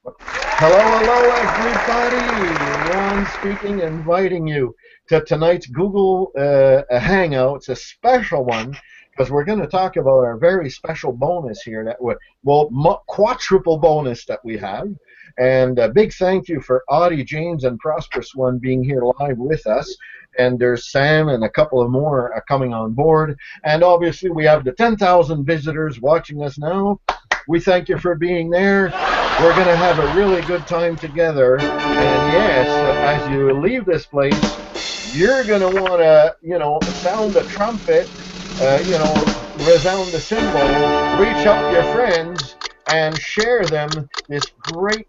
Hello, everybody. Ron speaking, inviting you to tonight's Google Hangout. It's a special one because we're going to talk about our very special bonus here quadruple bonus that we have. And a big thank you for Audie, James, and Prosperous One being here live with us. And there's Sam and a couple of more coming on board. And obviously, we have the 10,000 visitors watching us now. We thank you for being there. We're going to have a really good time together. And yes, as you leave this place, you're going to want to, sound the trumpet, resound the cymbal, reach out your friends, and share them this great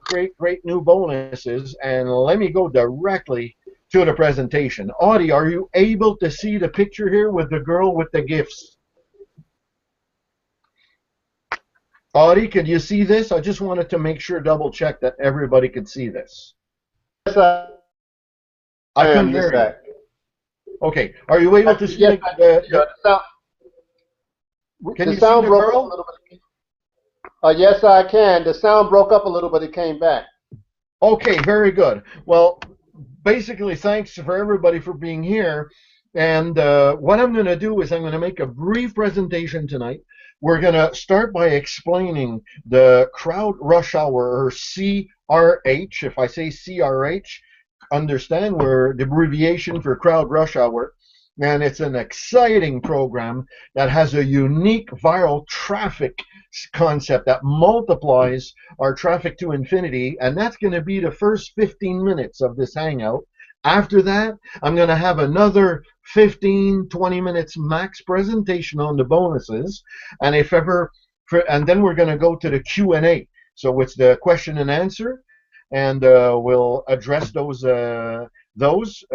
new bonuses. And let me go directly to the presentation. Audie, are you able to see the picture here with the girl with the gifts? Audie, could you see this? I just wanted to make sure, double check that everybody could see this. Yes, I couldn't hear you. Okay, are you able to see yes, the can you sound see the girl? Up a little bit. Yes, I can. The sound broke up a little, but it came back. Okay, very good. Well, basically, thanks for everybody for being here. And what I'm going to do is I'm going to make a brief presentation tonight. We're going to start by explaining the crowd rush hour, or CRH. If I say CRH, understand we're the abbreviation for crowd rush hour. And it's an exciting program that has a unique viral traffic concept that multiplies our traffic to infinity. And that's going to be the first 15 minutes of this Hangout. After that, I'm going to have another 15, 20 minutes max presentation on the bonuses. And and then we're going to go to the Q&A. So it's the question and answer. And we'll address those for those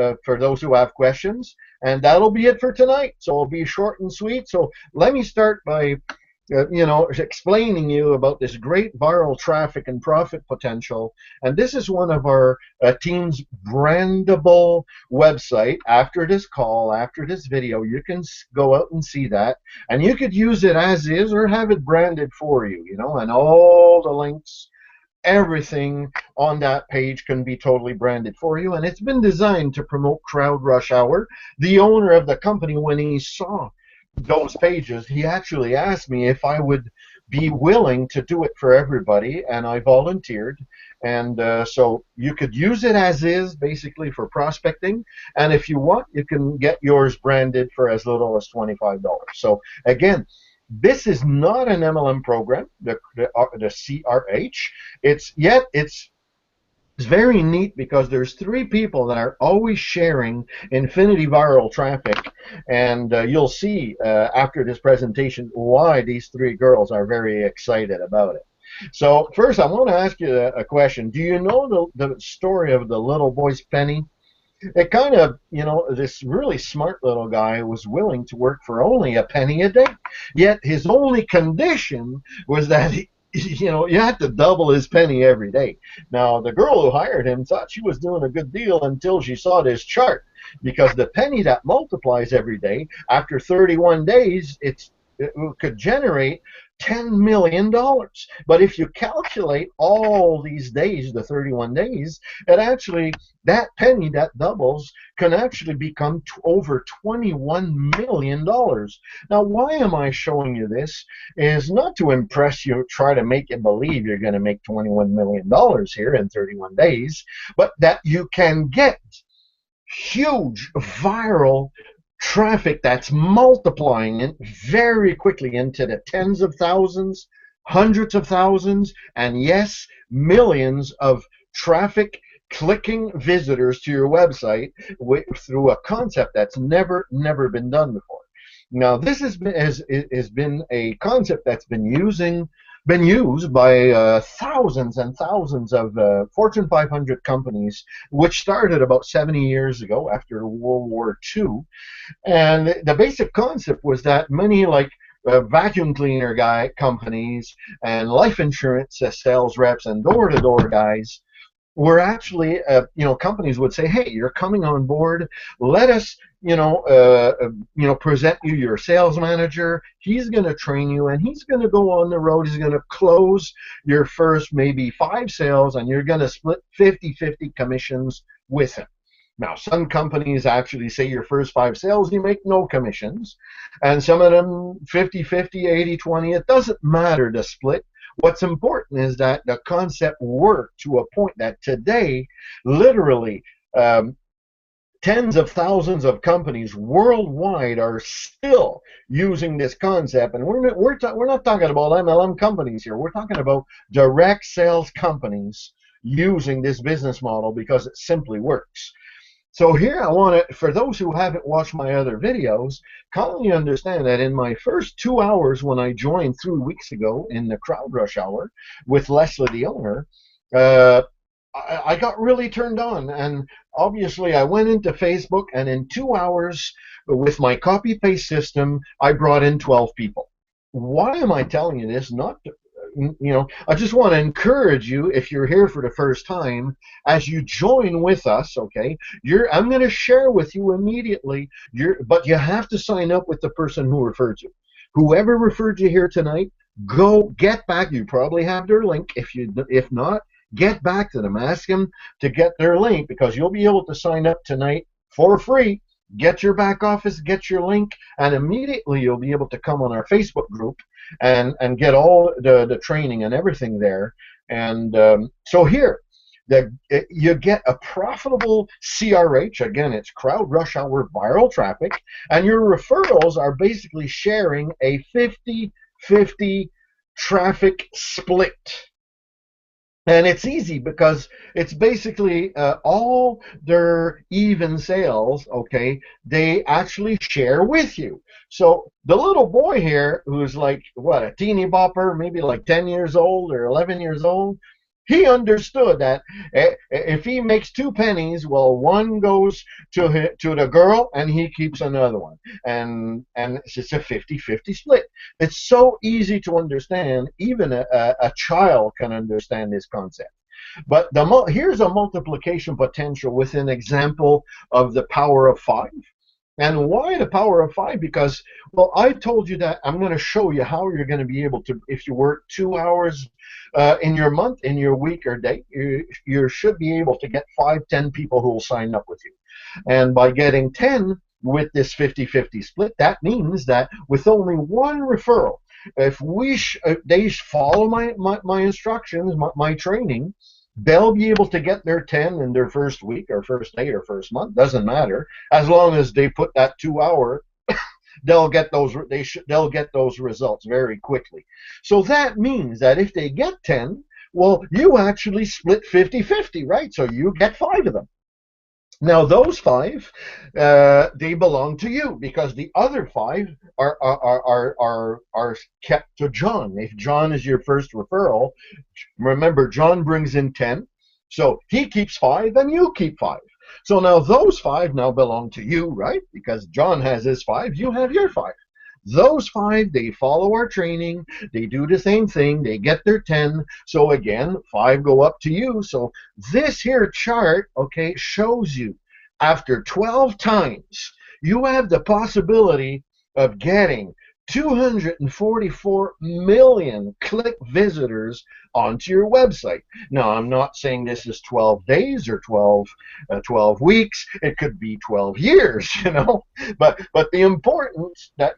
who have questions. And that'll be it for tonight. So it'll be short and sweet. So let me start by explaining you about this great viral traffic and profit potential. And this is one of our team's brandable website. After this call, after this video, you can go out and see that. And you could use it as is or have it branded for you, and all the links, everything on that page can be totally branded for you. And it's been designed to promote crowd rush hour. The owner of the company, when he saw those pages, he actually asked me if I would be willing to do it for everybody, and I volunteered. And so you could use it as is, basically, for prospecting. And if you want, you can get yours branded for as little as $25. So again, this is not an MLM program, the CRH. It's very neat because there's 3 people that are always sharing infinity viral traffic, and you'll see after this presentation why these 3 girls are very excited about it. So first, I want to ask you a question. Do you know the story of the little boy's penny? It kind of, this really smart little guy was willing to work for only a penny a day, yet his only condition was that you had to double his penny every day. Now, the girl who hired him thought she was doing a good deal until she saw this chart, because the penny that multiplies every day, after 31 days, it could generate $10 million. But if you calculate all these days, the 31 days, that penny that doubles can actually become over $21 million. Now, why am I showing you this? Is not to impress you, try to make you believe you're going to make $21 million here in 31 days, but that you can get huge viral traffic that's multiplying it very quickly into the tens of thousands, hundreds of thousands, and yes, millions of traffic clicking visitors to your website through a concept that's never been done before. Now, this has been a concept that's been used by thousands and thousands of Fortune 500 companies, which started about 70 years ago after World War II. And the basic concept was that many vacuum cleaner companies and life insurance sales reps and door-to-door guys we're actually, companies would say, hey, you're coming on board. Let us, present you your sales manager. He's going to train you, and he's going to go on the road. He's going to close your first maybe 5 sales, and you're going to split 50-50 commissions with him. Now, some companies actually say your first 5 sales, you make no commissions. And some of them 50-50, 80-20. It doesn't matter the split. What's important is that the concept worked to a point that today, literally, tens of thousands of companies worldwide are still using this concept. And we're not talking about MLM companies here. We're talking about direct sales companies using this business model because it simply works. So here I want to, for those who haven't watched my other videos, kindly understand that in my first 2 hours when I joined 3 weeks ago in the crowd rush hour with Leslie, the owner, I got really turned on. And obviously I went into Facebook, and in 2 hours with my copy paste system, I brought in 12 people. Why am I telling you this? Not to, I just want to encourage you, if you're here for the first time, as you join with us, okay, I'm going to share with you immediately, but you have to sign up with the person who referred you. Whoever referred you here tonight, go get back. You probably have their link. If not, get back to them. Ask them to get their link, because you'll be able to sign up tonight for free. Get your back office, get your link, and immediately you'll be able to come on our Facebook group and get all the training and everything there. And so here, you get a profitable CRH. Again, it's crowd rush hour viral traffic, and your referrals are basically sharing a 50-50 traffic split. And it's easy because it's basically all their even sales, okay, they actually share with you. So the little boy here, who's like, what, a teeny bopper, maybe like 10 years old or 11 years old, he understood that if he makes 2 pennies, well, one goes to the girl and he keeps another one. And it's just a 50-50 split. It's so easy to understand. Even a child can understand this concept. But here's a multiplication potential with an example of the power of 5. And why the power of 5? Because, well, I told you that I'm going to show you how you're going to be able to, if you work 2 hours in your month, in your week or day, you should be able to get 5-10 people who will sign up with you. And by getting 10 with this 50-50 split, that means that with only one referral, if they follow my instructions, my training, they'll be able to get their 10 in their first week or first day or first month. Doesn't matter, as long as they put that 2 hour. They'll get those results very quickly. So that means that if they get 10, well, you actually split 50-50, right? So you get 5 of them. Now those 5, they belong to you, because the other 5 are kept to John. If John is your first referral, remember John brings in 10, so he keeps 5 and you keep 5. So now those 5 now belong to you, right? Because John has his 5, you have your 5. Those 5, they follow our training, they do the same thing, they get their 10. So again, 5 go up to you. So this here chart, okay, shows you after 12 times, you have the possibility of getting 244 million click visitors onto your website. Now, I'm not saying this is 12 days or 12 weeks. It could be 12 years, But the importance that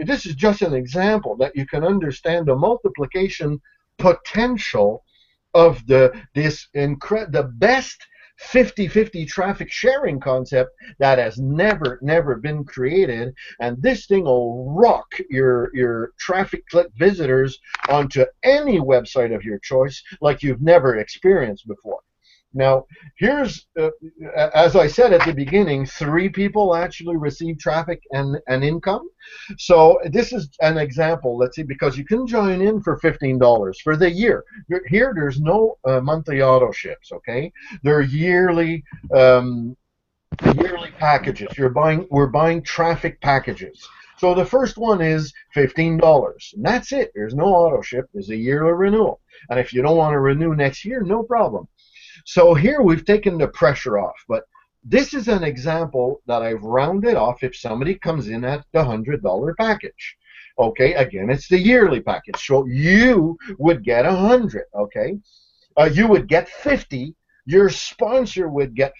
this is just an example that you can understand the multiplication potential of the best 50-50 traffic sharing concept that has never been created. And this thing will rock your traffic click visitors onto any website of your choice like you've never experienced before. Now, here's, as I said at the beginning, 3 people actually receive traffic and income. So this is an example, let's see, because you can join in for $15 for the year. Here, there's no monthly auto ships, okay? They're yearly packages. We're buying traffic packages. So the first one is $15, and that's it. There's no auto ship. There's a yearly renewal. And if you don't want to renew next year, no problem. So here we've taken the pressure off, but this is an example that I've rounded off if somebody comes in at the $100 package. Okay, again, it's the yearly package. So you would get 100, okay? You would get 50. Your sponsor would get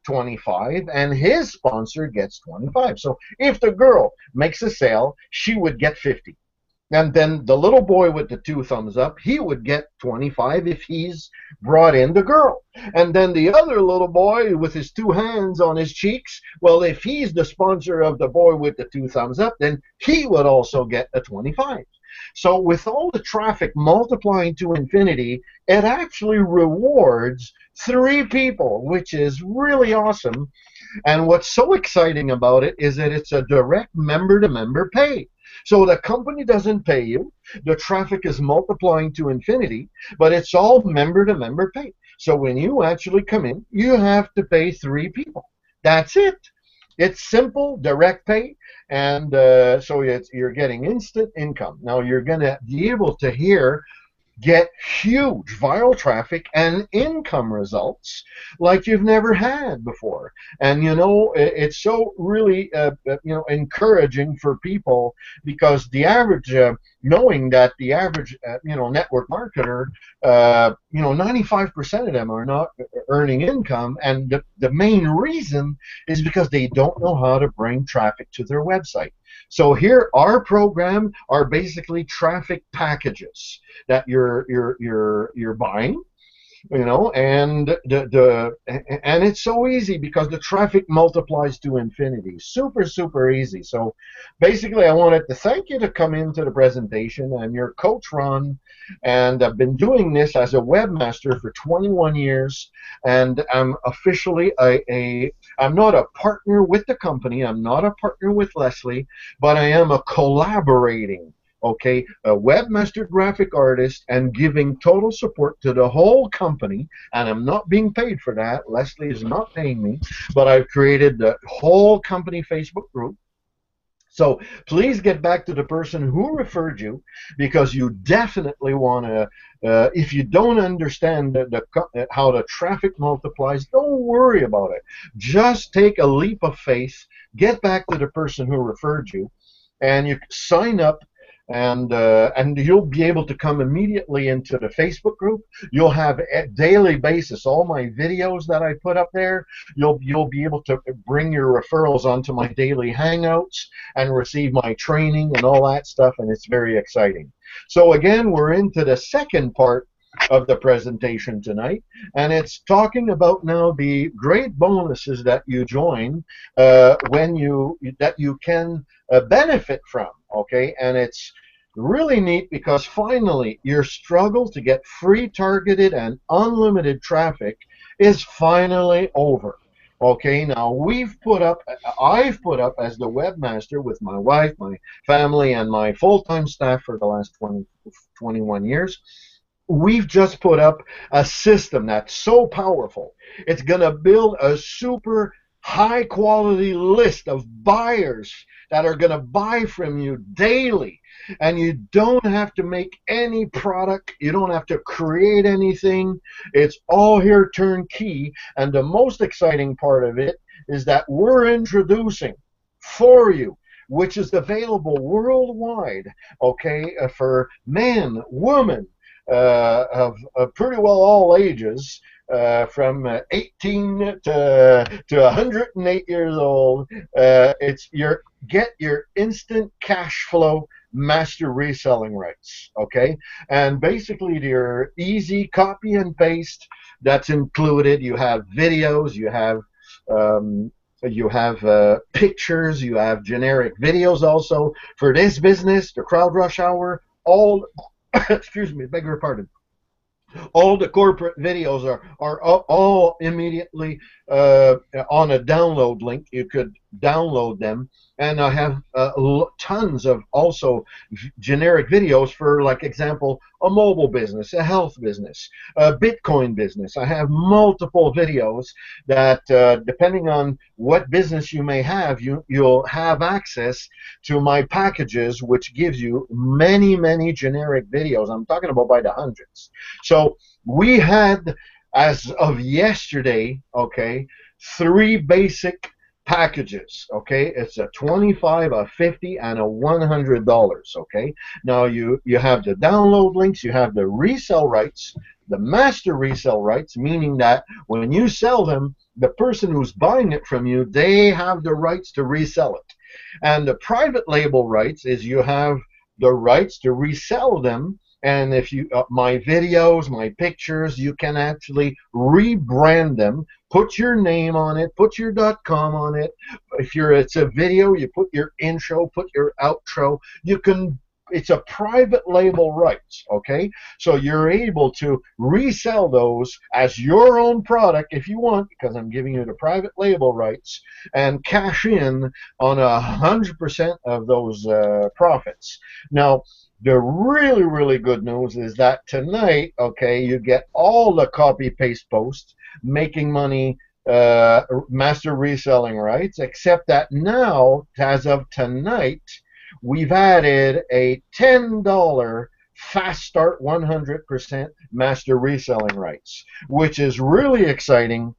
25, and his sponsor gets 25. So if the girl makes a sale, she would get 50. And then the little boy with the two thumbs up, he would get 25 if he's brought in the girl. And then the other little boy with his two hands on his cheeks, well, if he's the sponsor of the boy with the two thumbs up, then he would also get a 25. So with all the traffic multiplying to infinity, it actually rewards three people, which is really awesome. And what's so exciting about it is that it's a direct member-to-member pay. So the company doesn't pay you. The traffic is multiplying to infinity, but it's all member-to-member pay. So when you actually come in, you have to pay three people. That's it. It's simple, direct pay, and so you're getting instant income. Now you're going to be able to get huge viral traffic and income results like you've never had before. And it's so really encouraging for people, because the average knowing that the average network marketer 95% of them are not earning income, and the main reason is because they don't know how to bring traffic to their website. So here, our program are basically traffic packages that you're buying, and and it's so easy because the traffic multiplies to infinity. Super, super easy. So basically, I wanted to thank you to come into the presentation. I'm your coach, Ron, and I've been doing this as a webmaster for 21 years, and I'm officially I'm not a partner with the company. I'm not a partner with Leslie, but I am a collaborating, okay, a webmaster graphic artist, and giving total support to the whole company. And I'm not being paid for that. Leslie is not paying me, but I've created the whole company Facebook group. So please get back to the person who referred you, because you definitely want to, if you don't understand how the traffic multiplies, don't worry about it. Just take a leap of faith, get back to the person who referred you, and you sign up, and you'll be able to come immediately into the Facebook group. You'll have a daily basis all my videos that I put up there. You'll be able to bring your referrals onto my daily Hangouts and receive my training and all that stuff, and it's very exciting. So again, we're into the second part of the presentation tonight, and it's talking about now the great bonuses that you join that you can benefit from. Okay, and it's really neat because finally your struggle to get free, targeted, and unlimited traffic is finally over. Okay, now I've put up as the webmaster with my wife, my family, and my full-time staff for the last 21 years. We've just put up a system that's so powerful. It's going to build a super high quality list of buyers that are going to buy from you daily. And you don't have to make any product. You don't have to create anything. It's all here turnkey. And the most exciting part of it is that we're introducing for you, which is available worldwide, okay, for men, women, of pretty well all ages, from 18 to 108 years old. Get your instant cash flow master reselling rights, okay? And basically your easy copy and paste that's included. You have videos, you have pictures, you have generic videos also for this business, the Crowd Rush Hour, all excuse me, beg your pardon. All the corporate videos are all immediately on a download link. You could download them, and I have tons of also generic videos for, like example, a mobile business, a health business, a Bitcoin business. I have multiple videos that, depending on what business you may have, you'll have access to my packages, which gives you many, many generic videos. I'm talking about by the hundreds. So we had as of yesterday, okay, three basic packages. Okay, it's a 25, a 50, and a $100. Okay, now you have the download links, you have the resell rights, the master resell rights, meaning that when you sell them, the person who's buying it from you, they have the rights to resell it. And the private label rights is you have the rights to resell them. And if you my videos, my pictures, you can actually rebrand them, put your name on it, put your .com on it. If it's a video, you put your intro, put your outro. You can, it's a private label rights, okay? So you're able to resell those as your own product if you want, because I'm giving you the private label rights, and cash in on 100% of those profits. Now, the really, really good news is that tonight, okay, you get all the copy paste posts, making money, master reselling rights, except that now, as of tonight, we've added a $10 fast start 100% master reselling rights, which is really exciting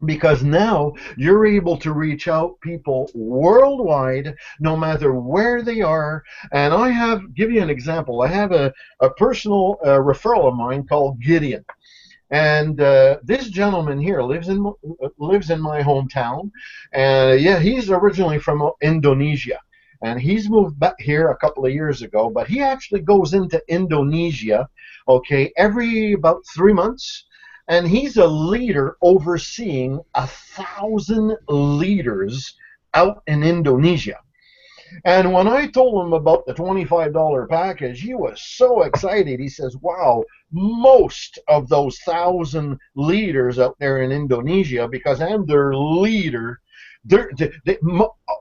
because now you're able to reach out people worldwide no matter where they are. And I have, give you an example, I have a personal referral of mine called Gideon. And this gentleman here lives in my hometown, and yeah, he's originally from Indonesia, and he's moved back here a couple of years ago. But he actually goes into Indonesia, okay, every about 3 months, and he's a leader overseeing 1,000 leaders out in Indonesia. And when I told him about the $25 package, he was so excited. He says, wow, most of those 1,000 leaders out there in Indonesia, because I'm their leader,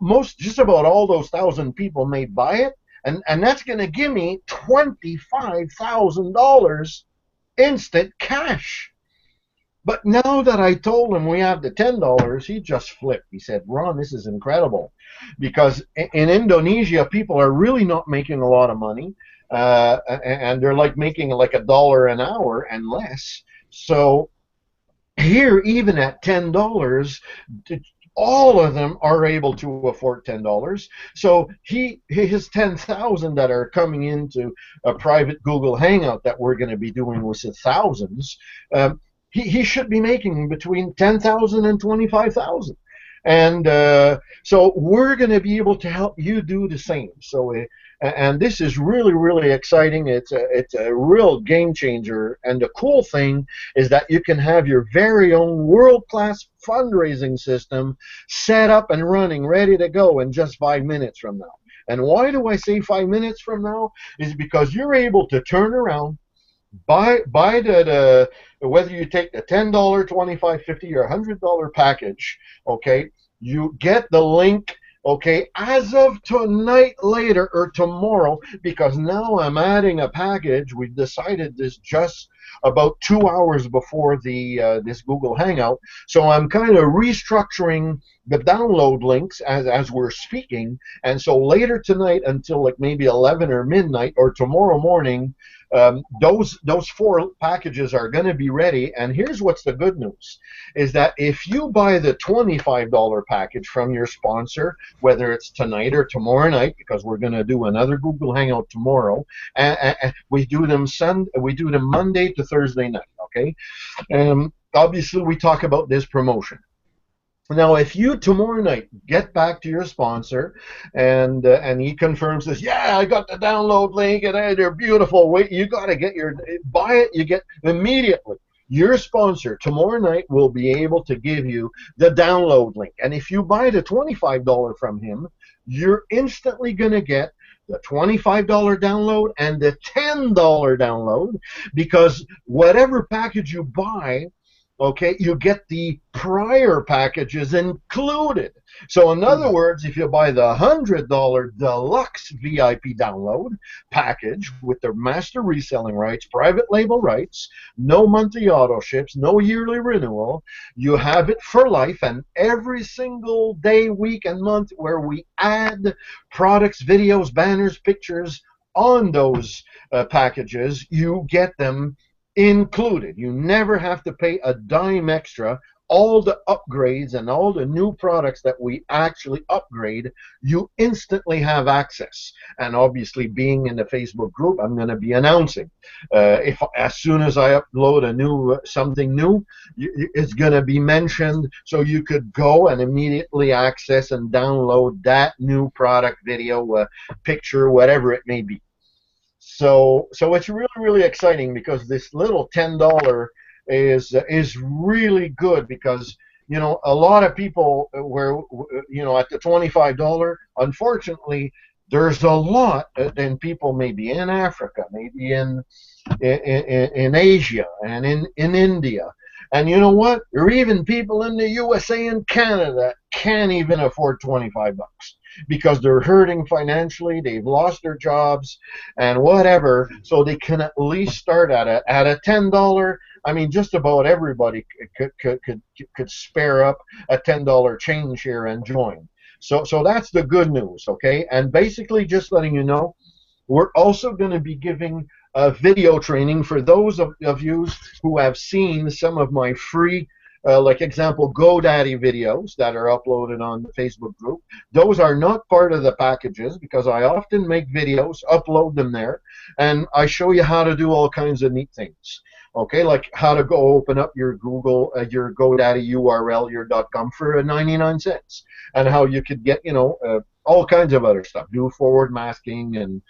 most, just about all those 1,000 people may buy it. And that's going to give me $25,000 instant cash. But now that I told him we have the $10, he just flipped. He said, Ron, this is incredible. Because in Indonesia, people are really not making a lot of money. And they're like making like $1 an hour and less. So here, even at $10, all of them are able to afford $10. So his 10,000 that are coming into a private Google Hangout that we're going to be doing with the thousands, he should be making between 10,000 and 25,000. And so we're going to be able to help you do the same. So and this is really, really exciting. It's a real game changer. And the cool thing is that you can have your very own world-class fundraising system set up and running, ready to go in just 5 minutes from now. And why do I say 5 minutes from now? Is because you're able to turn around, buy the whether you take the $10, 25, 50, or $100 package, okay, you get the link, okay, as of tonight, later, or tomorrow, because now I'm adding a package. We've decided this just about 2 hours before the this Google Hangout, so I'm kind of restructuring the download links as we're speaking, and so later tonight until like maybe 11 or midnight or tomorrow morning, those four packages are going to be ready. And here's what's the good news, is that if you buy the $25 package from your sponsor, whether it's tonight or tomorrow night, because we're going to do another Google Hangout tomorrow, and we do them Monday to Thursday night, okay? Obviously, we talk about this promotion. Now, if you tomorrow night get back to your sponsor and he confirms this, yeah, I got the download link and they're beautiful. Wait, you got to get buy it. You get immediately. Your sponsor tomorrow night will be able to give you the download link. And if you buy the $25 from him, you're instantly going to get the $25 download and the $10 download, because whatever package you buy, okay, you get the prior packages included. So in other words, if you buy the $100 deluxe VIP download package with the master reselling rights, private label rights, no monthly auto ships, no yearly renewal, you have it for life. And every single day, week, and month where we add products, videos, banners, pictures on those packages, you get them included. You never have to pay a dime extra. All the upgrades and all the new products that we actually upgrade, you instantly have access. And obviously, being in the Facebook group, I'm going to be announcing if as soon as I upload a new something new, it's going to be mentioned, so you could go and immediately access and download that new product, video, picture, whatever it may be. So it's really really exciting because this little $10 is really good because a lot of people were at the $25. Unfortunately, there's a lot, and people maybe in Africa, maybe in Asia and in India. And you know what? There are even people in the USA and Canada that can't even afford $25 because they're hurting financially, they've lost their jobs and whatever, so they can at least start at a $10. I mean, just about everybody could spare up a $10 change here and join. So that's the good news, okay? And basically, just letting you know, we're also going to be giving video training for those of you who have seen some of my free, like example, GoDaddy videos that are uploaded on the Facebook group. Those are not part of the packages because I often make videos, upload them there, and I show you how to do all kinds of neat things. Okay, like how to go open up your Google, your GoDaddy URL, your .com for 99 cents, and how you could get, all kinds of other stuff, do forward masking and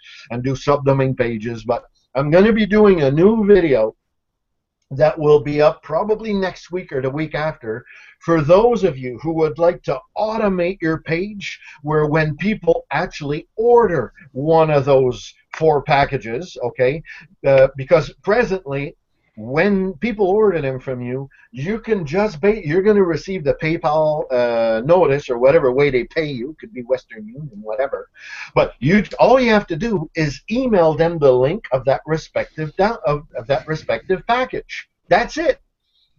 do subdomain pages. But I'm going to be doing a new video that will be up probably next week or the week after for those of you who would like to automate your page where when people actually order one of those 4 packages, okay, because presently when people order them from you, you can just you're going to receive the PayPal notice or whatever way they pay you. Could be Western Union, whatever. But all you have to do is email them the link of that respective package. That's it.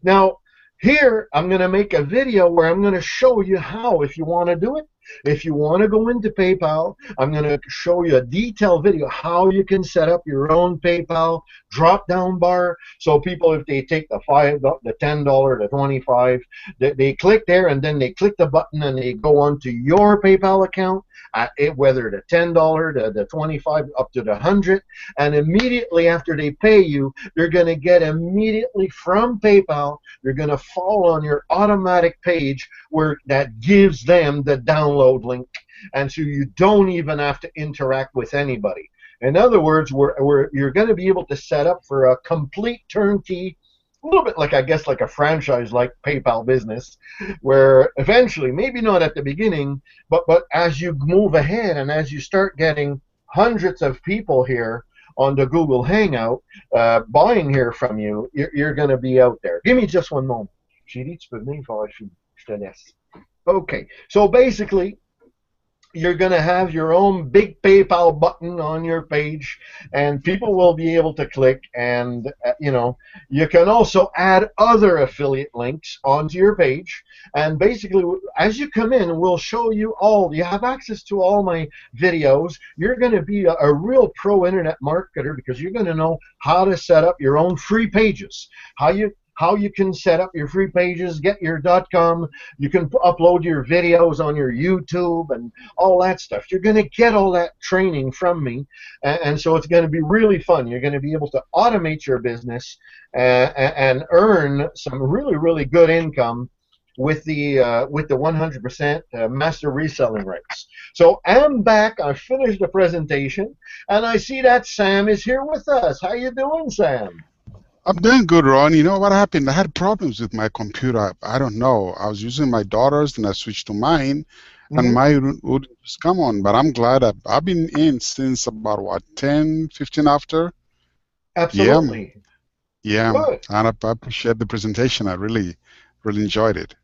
Now, here I'm going to make a video where I'm going to show you how, if you want to do it. If you want to go into PayPal, I'm going to show you a detailed video how you can set up your own PayPal drop-down bar. So people, if they take the $5, the $10, the $25, they click there and then they click the button and they go onto your PayPal account, whether the $10, the $25, up to the $100, and immediately after they pay you, they're going to get immediately from PayPal, they're going to fall on your automatic page where that gives them the download link, and so you don't even have to interact with anybody. In other words, you're going to be able to set up for a complete turnkey, a little bit like, I guess, like a franchise like PayPal business, where eventually, maybe not at the beginning, but as you move ahead and as you start getting hundreds of people here on the Google Hangout buying here from you, you're going to be out there. Give me just one moment. Okay, so basically, you're going to have your own big PayPal button on your page, and people will be able to click, and you can also add other affiliate links onto your page. And basically, as you come in, we'll show you you have access to all my videos. You're going to be a real pro internet marketer because you're going to know how to set up your own free pages, how you can set up your free pages, get your .com, you can upload your videos on your YouTube and all that stuff. You're going to get all that training from me, and so it's going to be really fun. You're going to be able to automate your business and earn some really, really good income with the 100% master reselling rights. So I'm back. I finished the presentation, and I see that Sam is here with us. How you doing, Sam? I'm doing good, Ron. You know what happened? I had problems with my computer. I don't know. I was using my daughter's, then I switched to mine, and mine wouldn't just come on. But I'm glad I've been in since about, what, 10, 15 after? Absolutely. Yeah. Good. And I appreciate the presentation. I really, really enjoyed it.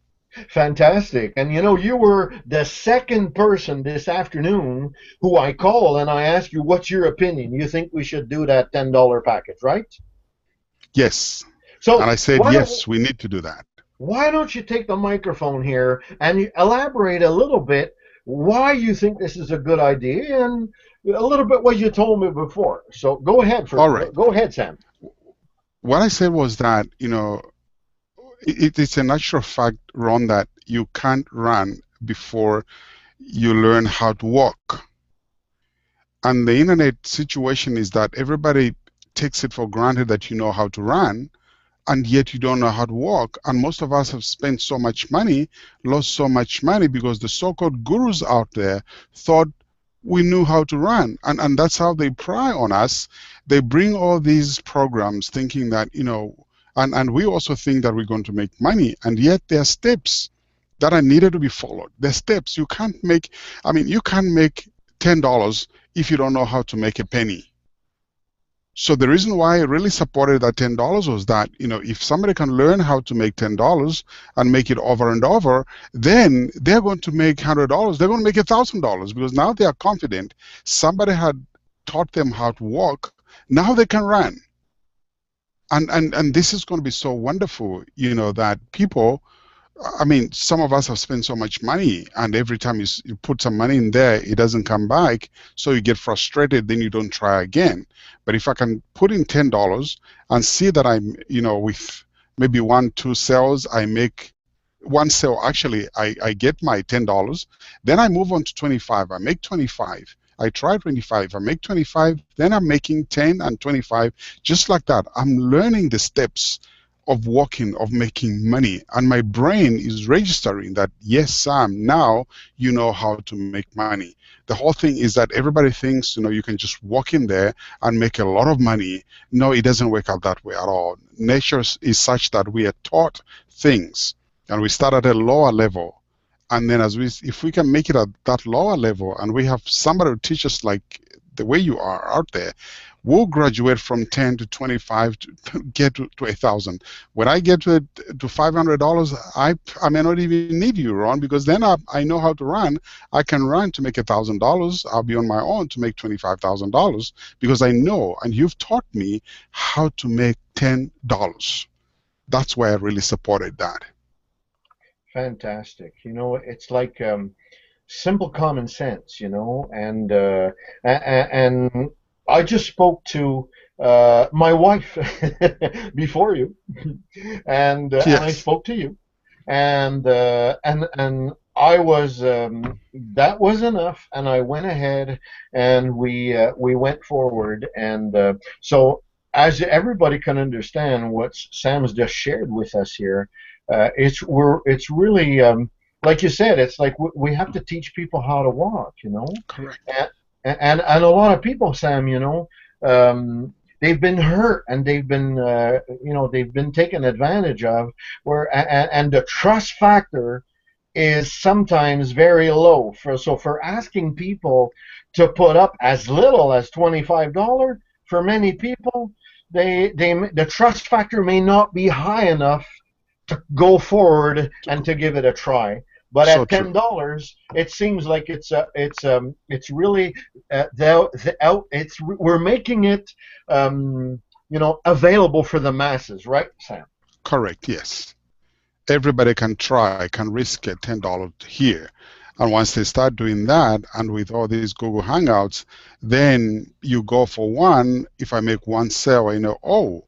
Fantastic. And you were the second person this afternoon who I call and I ask you, what's your opinion? You think we should do that $10 package, right? Yes. So and I said, yes, we need to do that. Why don't you take the microphone here and you elaborate a little bit why you think this is a good idea and a little bit what you told me before. So go ahead. All right. Go ahead, Sam. what I said was that, it's a natural fact, Ron, that you can't run before you learn how to walk. And the internet situation is that everybody takes it for granted that you know how to run, and yet you don't know how to walk. And most of us have spent so much money, lost so much money, because the so-called gurus out there thought we knew how to run. And that's how they pry on us. They bring all these programs thinking that, and we also think that we're going to make money, and yet there are steps that are needed to be followed. There are steps. You can't make $10 if you don't know how to make a penny. So the reason why I really supported that $10 was that, if somebody can learn how to make $10 and make it over and over, then they're going to make $100. They're going to make $1,000 because now they are confident. Somebody had taught them how to walk. Now they can run. And this is going to be so wonderful, that people, some of us have spent so much money, and every time you put some money in there, it doesn't come back. So you get frustrated, then you don't try again. But if I can put in $10 and see that I'm, with maybe 1-2 sales, I make one sale, actually, I get my $10. Then I move on to 25. I make 25. I try 25. I make 25. Then I'm making 10 and 25. Just like that. I'm learning the steps of working, of making money, and my brain is registering that, yes, Sam, now you know how to make money. The whole thing is that everybody thinks, you can just walk in there and make a lot of money. No, it doesn't work out that way at all. Nature is such that we are taught things, and we start at a lower level, and then if we can make it at that lower level, and we have somebody to teach us like the way you are out there, we'll graduate from 10 to 25 to get to 1,000. When I get to $500, I may not even need you, Ron, because then I know how to run. I can run to make $1,000. I'll be on my own to make $25,000 because I know, and you've taught me how to make $10. That's why I really supported that. Fantastic. It's like simple common sense, and I just spoke to my wife before you, and I Yes. spoke to you, and I was that was enough, and I went ahead and we went forward, and so as everybody can understand what Sam's just shared with us here, it's really like you said, it's like we have to teach people how to walk, Correct. and a lot of people, Sam, they've been hurt and they've been taken advantage of, and the trust factor is sometimes very low. For asking people to put up as little as $25, for many people, the trust factor may not be high enough to go forward and to give it a try. But So at true. $10, it seems like it's really we're making it available for the masses, right, Sam? Correct, yes. Everybody can try, can risk a $10 here. And once they start doing that, and with all these Google Hangouts, then you go for one. If I make one sale, oh,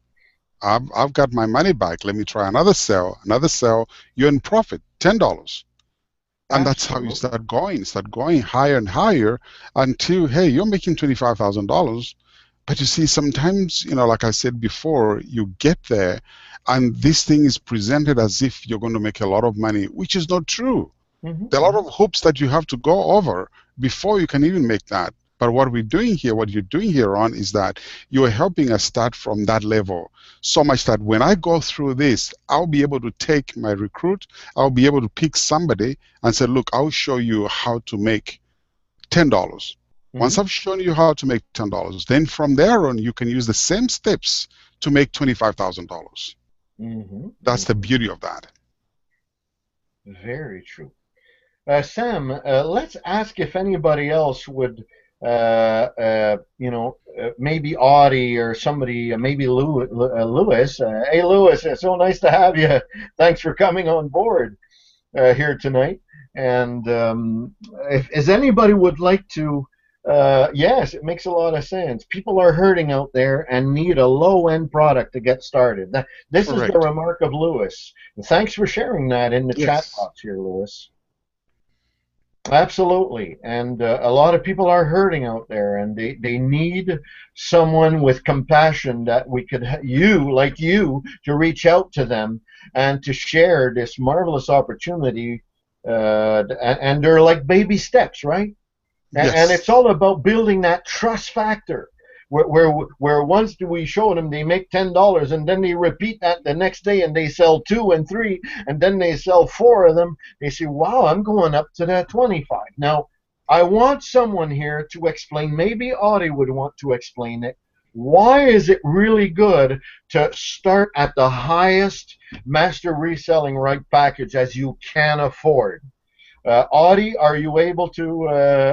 I've got my money back. Let me try another sale, you're in profit, $10. And that's how you Absolutely. start going higher and higher until, hey, you're making $25,000. But you see, sometimes, like I said before, you get there and this thing is presented as if you're going to make a lot of money, which is not true. Hmm. There are a lot of hoops that you have to go over before you can even make that. But what you're doing here on is that you're helping us start from that level, so much that when I go through this, I'll be able to take my recruit, I'll be able to pick somebody and say, look, I'll show you how to make $10. Once Hmm. I've shown you how to make $10, then from there on, you can use the same steps to make $25,000. Hmm. That's the Hmm. beauty of that. Very true. Sam, let's ask if anybody else would, maybe Audie or somebody, maybe Lewis. Hey, Lewis, it's so nice to have you. Thanks for coming on board here tonight. And if anybody would like to Yes, it makes a lot of sense. People are hurting out there and need a low-end product to get started. This is the Correct. remark of Lewis. And thanks for sharing that in the chat Yes. box here, Lewis. Absolutely. And a lot of people are hurting out there, and they need someone with compassion that we could, like you, to reach out to them and to share this marvelous opportunity. And they're like baby steps, right? And it's Yes. all about building that trust factor. Where once we show them they make $10 and then they repeat that the next day and they sell two and three and then they sell four of them, they say, wow, I'm going up to that 25. Now, I want someone here to explain, maybe Audie would want to explain it. Why is it really good to start at the highest master reselling right package as you can afford? Audie, are you able to?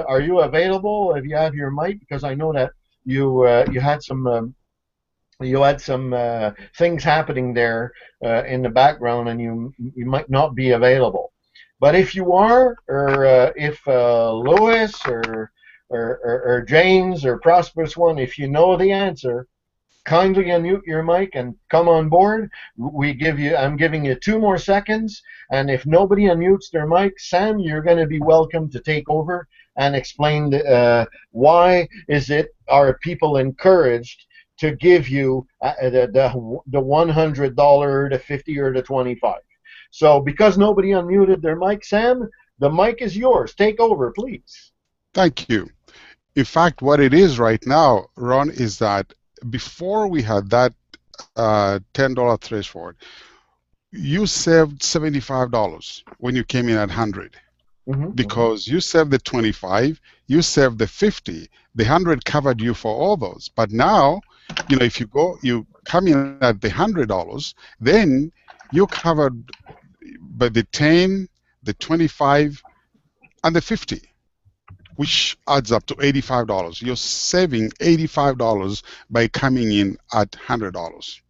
Are you available? If you have your mic, because I know that you had some things happening there in the background, and you might not be available. But if you are, or if Lewis or James or Prosperous One, if you know the answer, kindly unmute your mic and come on board. I'm giving you 2 more seconds, and if nobody unmutes their mic, Sam, you're going to be welcome to take over and explain why is it are people encouraged to give you the $100, the 50, or the 25. So because nobody unmuted their mic, Sam, the mic is yours. Take over, please. Thank you. In fact, what it is right now, Ron, is that before we had that $10 threshold, you saved $75 when you came in at 100 because you saved the 25, you saved the 50, the 100 covered you for all those. But now, if you come in at the $100, then you're covered by the 10, the 25, and the 50, which adds up to $85. You're saving $85 by coming in at $100.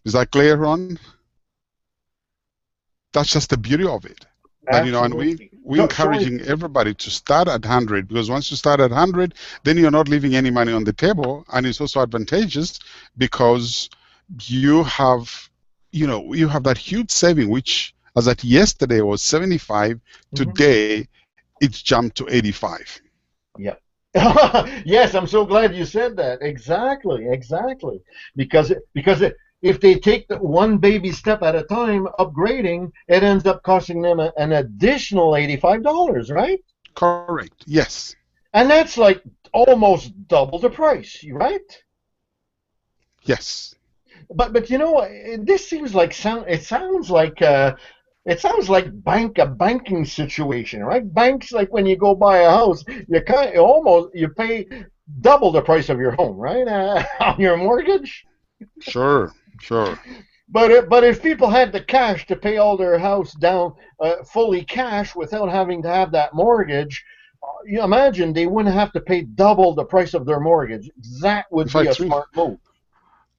Is that clear, Ron? That's just the beauty of it. But and Absolutely. we're encouraging everybody to start at 100, because once you start at 100, then you're not leaving any money on the table, and it's also advantageous because you have that huge saving, which as at yesterday was 75. Today it's jumped to 85. Yep. Yes, I'm so glad you said that. Exactly. Because if they take the one baby step at a time, upgrading, it ends up costing them an additional $85, right? Correct. Yes. And that's like almost double the price, right? Yes. But this seems like it sounds like a banking situation, right? Banks, like when you go buy a house, you pay double the price of your home, right? On your mortgage. Sure. But if people had the cash to pay all their house down fully cash without having to have that mortgage, you imagine they wouldn't have to pay double the price of their mortgage. That would be a smart move.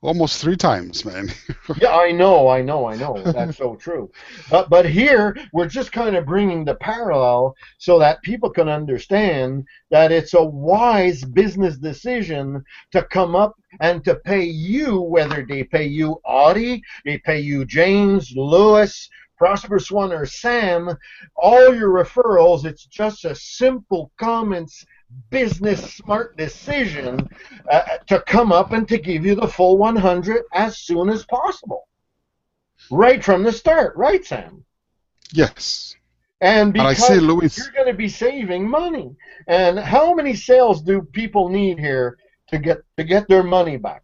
Almost 3 times, man. Yeah, I know. That's so true. But here, we're just kind of bringing the parallel so that people can understand that it's a wise business decision to come up and to pay you, whether they pay you Audie, they pay you James, Lewis, Prosperous One, or Sam, all your referrals. It's just a simple comments business smart decision to come up and to give you the full 100 as soon as possible, right from the start, right, Sam? Yes. And because I see, Louis, you're going to be saving money. And how many sales do people need here to get their money back?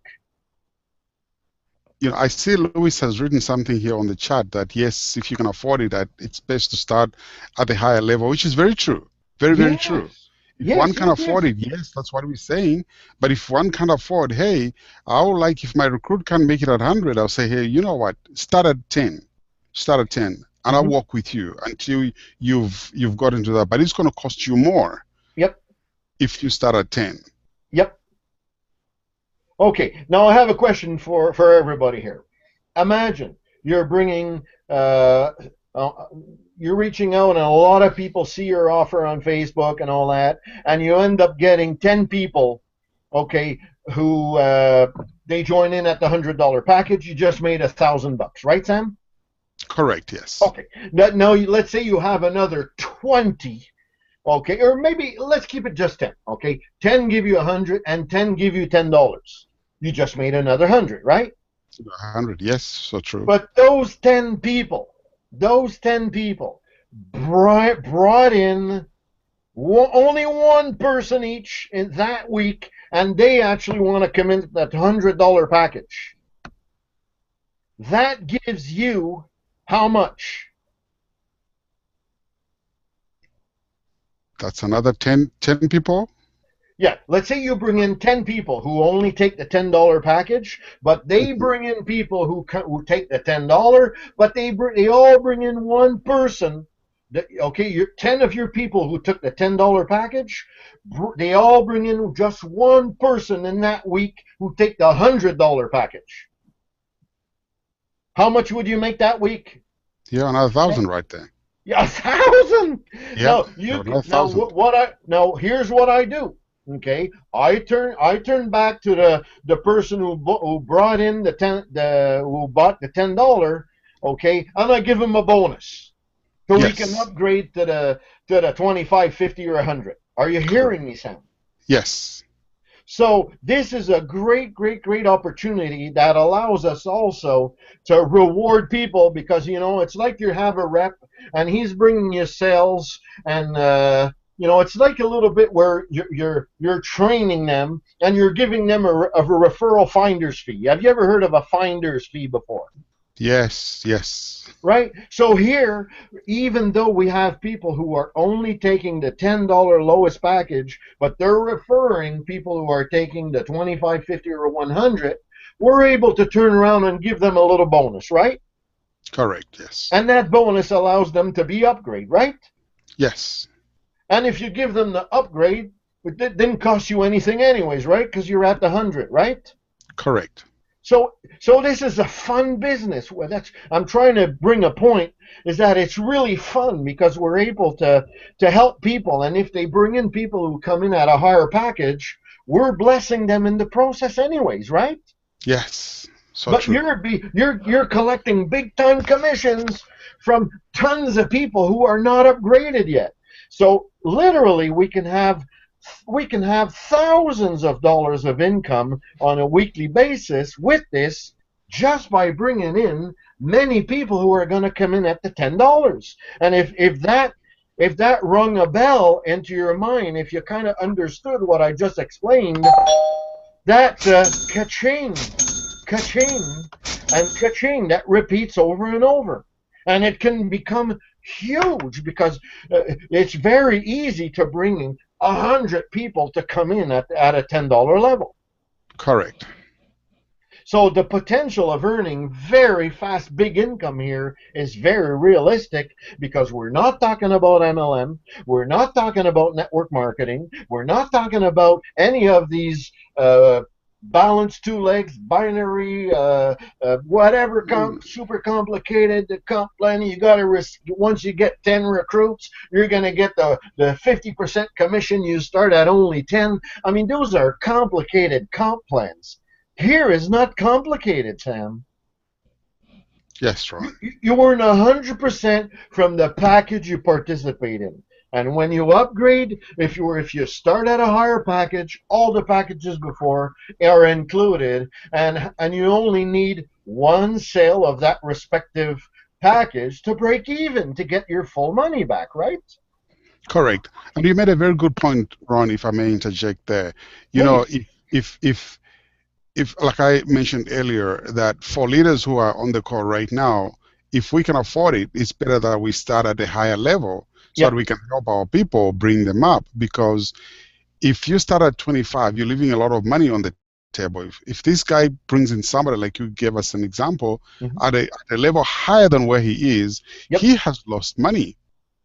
I see Louis has written something here on the chat that yes, if you can afford it, that it's best to start at the higher level, which is very true. Very true. If one can afford it, yes, that's what we're saying. But if one can't afford, hey, I would like, if my recruit can make it at 100, I'll say, hey, you know what? Start at 10. And I'll work with you until you've got into that. But it's going to cost you more. Yep. If you start at 10. Yep. Okay. Now I have a question for everybody here. Imagine you're bringing Uh, you're reaching out, and a lot of people see your offer on Facebook and all that, and you end up getting 10 people, okay, who they join in at the $100 package. You just made $1,000, right, Sam? Correct, yes. Okay. Now let's say you have another 20, okay, or maybe let's keep it just 10, okay. 10 give you 100, and 10 give you $10. You just made another 100, right? 100, yes, so true. But those 10 people brought in only one person each in that week, and they actually want to come in that $100 package. That gives you how much? That's another 10 people? Yeah, let's say you bring in 10 people who only take the $10 package, but they Mhm. bring in people who take the $10, but they all bring in one person. Okay, 10 of your people who took the $10 package, they all bring in just one person in that week who take the $100 package. How much would you make that week? Yeah, another 1,000 right there. Yeah, 1,000. Yeah, Now you another now 1,000. now here's what I do. Okay, I turn back to the person who brought in the who bought the $10. Okay, and I give him a bonus so we can Yes, upgrade to the 25, 50, or 100. Are you correct. hearing me, Sam? Yes, So this is a great, great, great opportunity that allows us also to reward people, because it's like you have a rep and he's bringing you sales, and it's like a little bit where you're training them and you're giving them a referral finder's fee. Have you ever heard of a finder's fee before? yes, yes. Right? So here, even though we have people who are only taking the $10 lowest package, but they're referring people who are taking the 25, 50, or 100, we're able to turn around and give them a little bonus, right? Correct, yes. And that bonus allows them to be upgrade, right? Yes, And if you give them the upgrade, it didn't cost you anything anyways, right? Because you're at the 100, right? correct. So this is a fun business. Well, I'm trying to bring a point, is that it's really fun because we're able to help people, and if they bring in people who come in at a higher package, we're blessing them in the process anyways, right? Yes, so But true. you're collecting big time commissions from tons of people who are not upgraded yet. So literally we can have thousands of dollars of income on a weekly basis with this, just by bringing in many people who are going to come in at the $10. And if that rung a bell into your mind, if you kind of understood what I just explained, that ka-ching, ka-ching, and ka-ching, that repeats over and over. And it can become huge because it's very easy to bring in 100 people to come in at a $10 level. Correct. So the potential of earning very fast big income here is very realistic, because we're not talking about MLM, we're not talking about network marketing, we're not talking about any of these balance two legs, binary, whatever, super complicated comp plan. You got to once you get 10 recruits, you're going to get the 50% commission. You start at only 10. I mean, those are complicated comp plans. Here is not complicated, Sam. Yes, Ron. You earn 100% from the package you participate in. And when you upgrade, if you start at a higher package, all the packages before are included, and you only need one sale of that respective package to break even to get your full money back, right? Correct. And you made a very good point, Ron, if I may interject there. You know, Please. if like I mentioned earlier, that for leaders who are on the call right now, if we can afford it, it's better that we start at a higher level so that Yep. we can help our people bring them up. Because if you start at 25, you're leaving a lot of money on the table. If this guy brings in somebody, like you gave us an example, Mhm. at a level higher than where he is, Yep. he has lost money.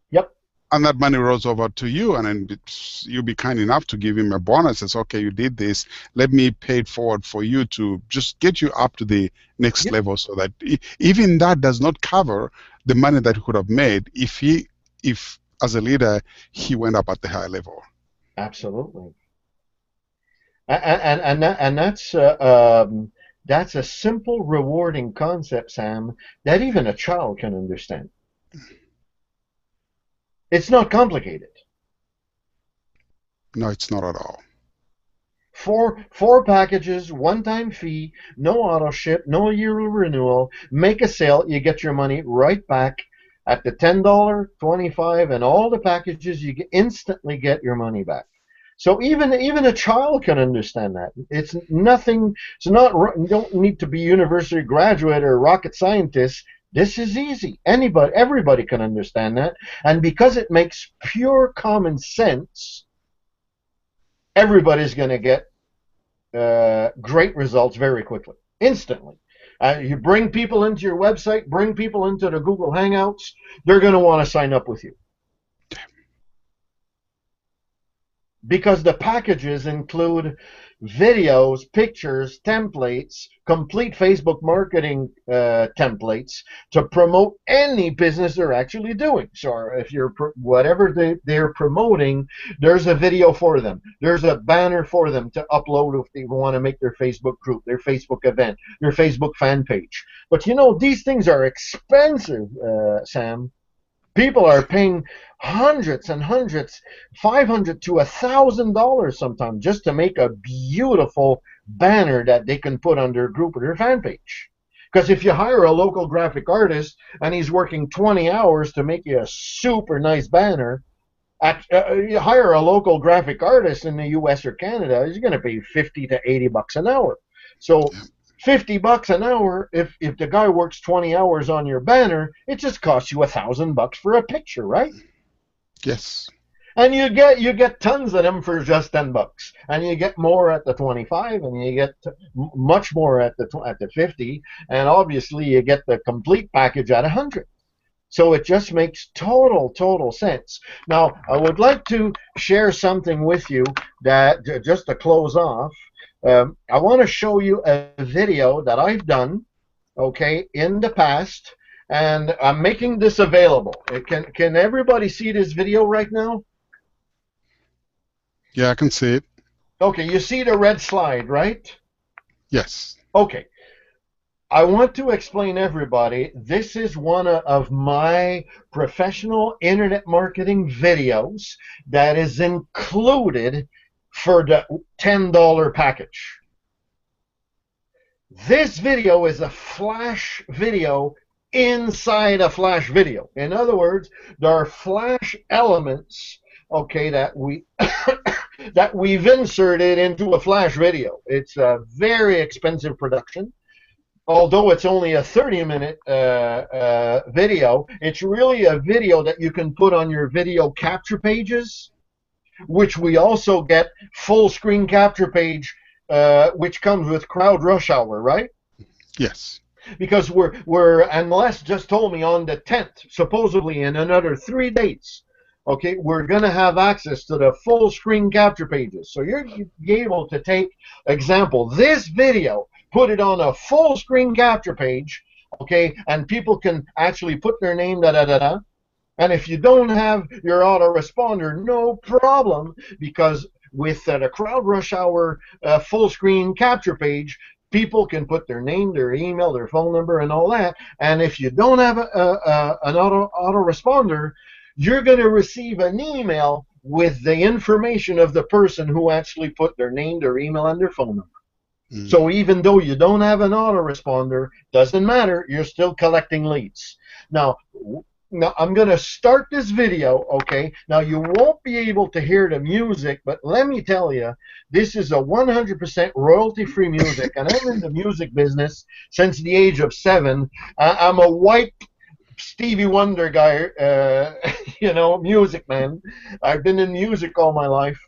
Yep. and that money rolls over to you, and then you be kind enough to give him a bonus. It's okay, you did this. Let me pay it forward for you to just get you up to the next Yep. level, so that even that does not cover the money that he could have made if as a leader he went up at the high level. Absolutely. And that's a simple, rewarding concept, Sam, that even a child can understand. It's not complicated. No, it's not at all. Four packages, one-time fee, no auto ship, no yearly renewal. Make a sale, you get your money right back at the $10, $25, and all the packages. You instantly get your money back. So even a child can understand that. It's nothing. It's not. You don't need to be university graduate or rocket scientist. This is easy. Everybody can understand that. And because it makes pure common sense, everybody's going to get great results very quickly, instantly. You bring people into your website, bring people into the Google Hangouts, they're going to want to sign up with you. Because the packages include videos, pictures, templates, complete Facebook marketing templates to promote any business they're actually doing. So if you're whatever they're promoting, there's a video for them. There's a banner for them to upload if they want to make their Facebook group, their Facebook event, their Facebook fan page. But you know, these things are expensive, Sam. People are paying hundreds and hundreds, $500 to $1,000 sometimes, just to make a beautiful banner that they can put on their group or their fan page. Because if you hire a local graphic artist and he's working 20 hours to make you a super nice banner, you hire a local graphic artist in the U.S. or Canada, he's going to pay $50 to $80 an hour. So $50 an hour, if the guy works 20 hours on your banner, it just costs you $1,000 for a picture, right? Yes. And you get tons of them for just $10, and you get more at the 25, and you get much more at the 50, and obviously you get the complete package at 100. So it just makes total sense. Now, I would like to share something with you that just to close off. I want to show you a video that I've done, okay, in the past, and I'm making this available. Can everybody see this video right now? Yeah, I can see it. Okay, you see the red slide, right? Yes. Okay. I want to explain everybody, this is one of my professional internet marketing videos that is included for the $10 package. This video is a flash video inside a flash video. In other words, there are flash elements, okay, that we've inserted into a flash video. It's a very expensive production. Although it's only a 30-minute video, it's really a video that you can put on your video capture pages, which we also get full screen capture page, which comes with Crowd Rush Hour, right? Yes. Because and Les just told me on the 10th, supposedly in another 3 days, okay, we're going to have access to the full screen capture pages. So you'll be able to take, example, this video, put it on a full screen capture page, okay, and people can actually put their name, and if you don't have your autoresponder, no problem, because with the Crowd Rush Hour full screen capture page, people can put their name, their email, their phone number, and all that. And if you don't have an autoresponder, you're going to receive an email with the information of the person who actually put their name, their email, and their phone number. So even though you don't have an autoresponder, doesn't matter, you're still collecting leads. Now I'm going to start this video, okay? Now, you won't be able to hear the music, but let me tell you, this is a 100% royalty-free music, and I'm in the music business since the age of 7. I'm a white Stevie Wonder guy, music man. I've been in music all my life,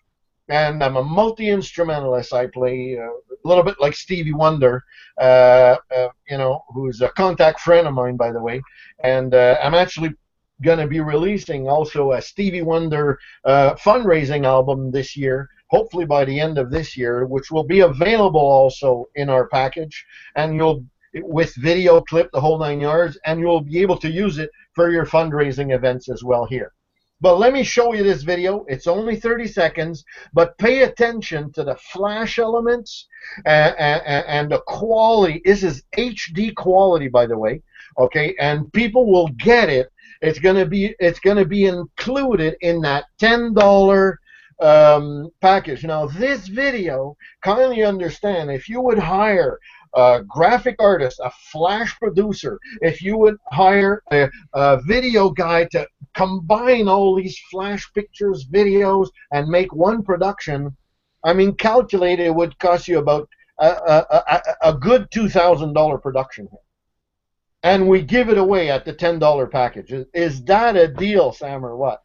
and I'm a multi-instrumentalist. I play a little bit like Stevie Wonder, who's a contact friend of mine, by the way. And I'm actually going to be releasing also a Stevie Wonder fundraising album this year, hopefully by the end of this year, which will be available also in our package, and you'll with video clip, the whole 9 yards, and you'll be able to use it for your fundraising events as well here. But let me show you this video. It's only 30 seconds, but pay attention to the flash elements and the quality. This is HD quality, by the way, okay? And people will get it. It's gonna be included in that $10 package. Now, this video, kindly understand, if you would hire a graphic artist, a flash producer, if you would hire a video guy to combine all these flash pictures, videos, and make one production, I mean, calculate it would cost you about a good $2,000 production here. And we give it away at the $10 package. Is that a deal, Sam, or what?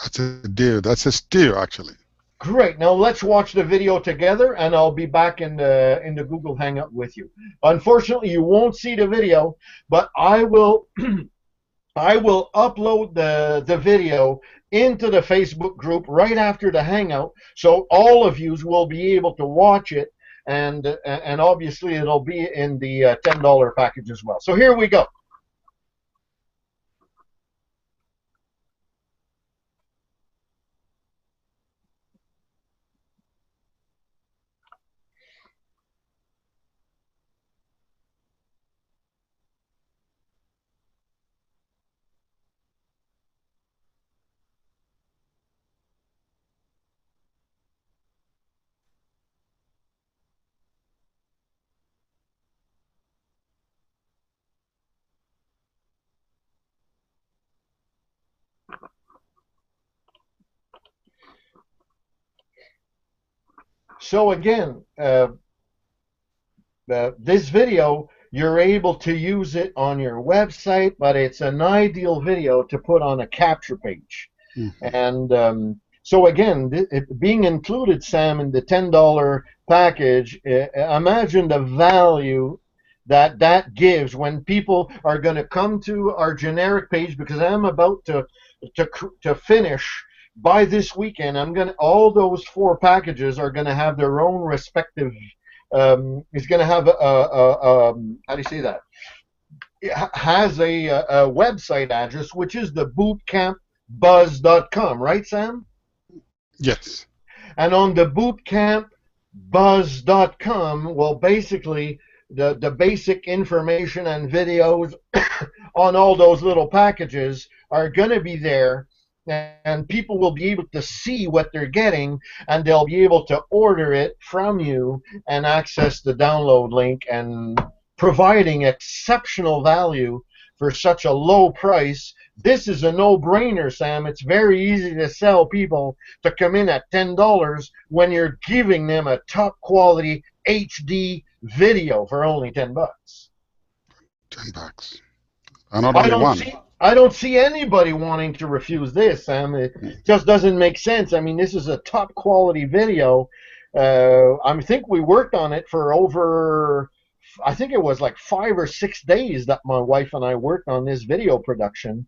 That's a deal. That's a steal, actually. Great. Now let's watch the video together, and I'll be back in the Google Hangout with you. Unfortunately, you won't see the video, but I will I will upload the video into the Facebook group right after the Hangout, so all of you will be able to watch it, and obviously it'll be in the $10 package as well. So here we go. So again, this video, you're able to use it on your website, but it's an ideal video to put on a capture page. And so again, being included, Sam, in the $10 package, imagine the value that gives when people are going to come to our generic page, because I'm about to finish by this weekend. All those 4 packages are going to have their own respective. It's going to have how do you say that? It has a website address, which is the bootcampbuzz.com, right, Sam? Yes. And on the bootcampbuzz.com, well, basically the basic information and videos on all those little packages are going to be there, and people will be able to see what they're getting, and they'll be able to order it from you and access the download link, and providing exceptional value for such a low price. This is a no-brainer, Sam. It's very easy to sell people to come in at $10 when you're giving them a top-quality HD video for only $10. $10. And not only one. I don't see anybody wanting to refuse this, Sam. It just doesn't make sense. I mean, this is a top-quality video. I think we worked on it for over, I think it was like 5 or 6 days that my wife and I worked on this video production.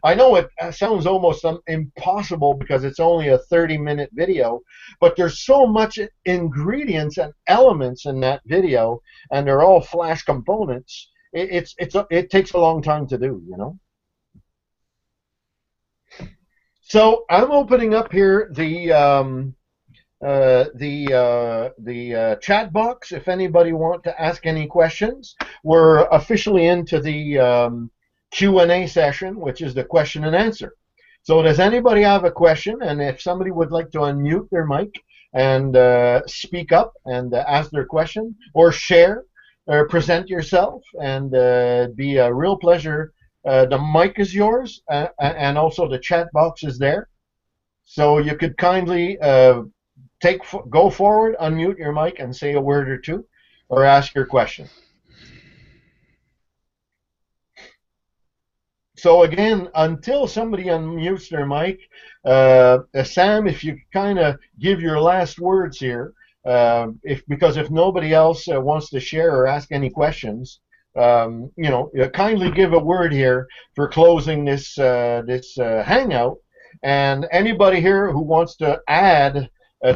I know it sounds almost impossible because it's only a 30-minute video, but there's so much ingredients and elements in that video, and they're all flash components. It takes a long time to do, you know. So I'm opening up here the chat box. If anybody want to ask any questions, we're officially into the Q&A session, which is the question and answer. So does anybody have a question? And if somebody would like to unmute their mic and speak up and ask their question, or share, or present yourself, and be a real pleasure. The mic is yours, and also the chat box is there. So you could kindly go forward, unmute your mic, and say a word or two, or ask your question. So again, until somebody unmutes their mic, Sam, if you kind of give your last words here, because if nobody else wants to share or ask any questions, kindly give a word here for closing this hangout. And anybody here who wants to add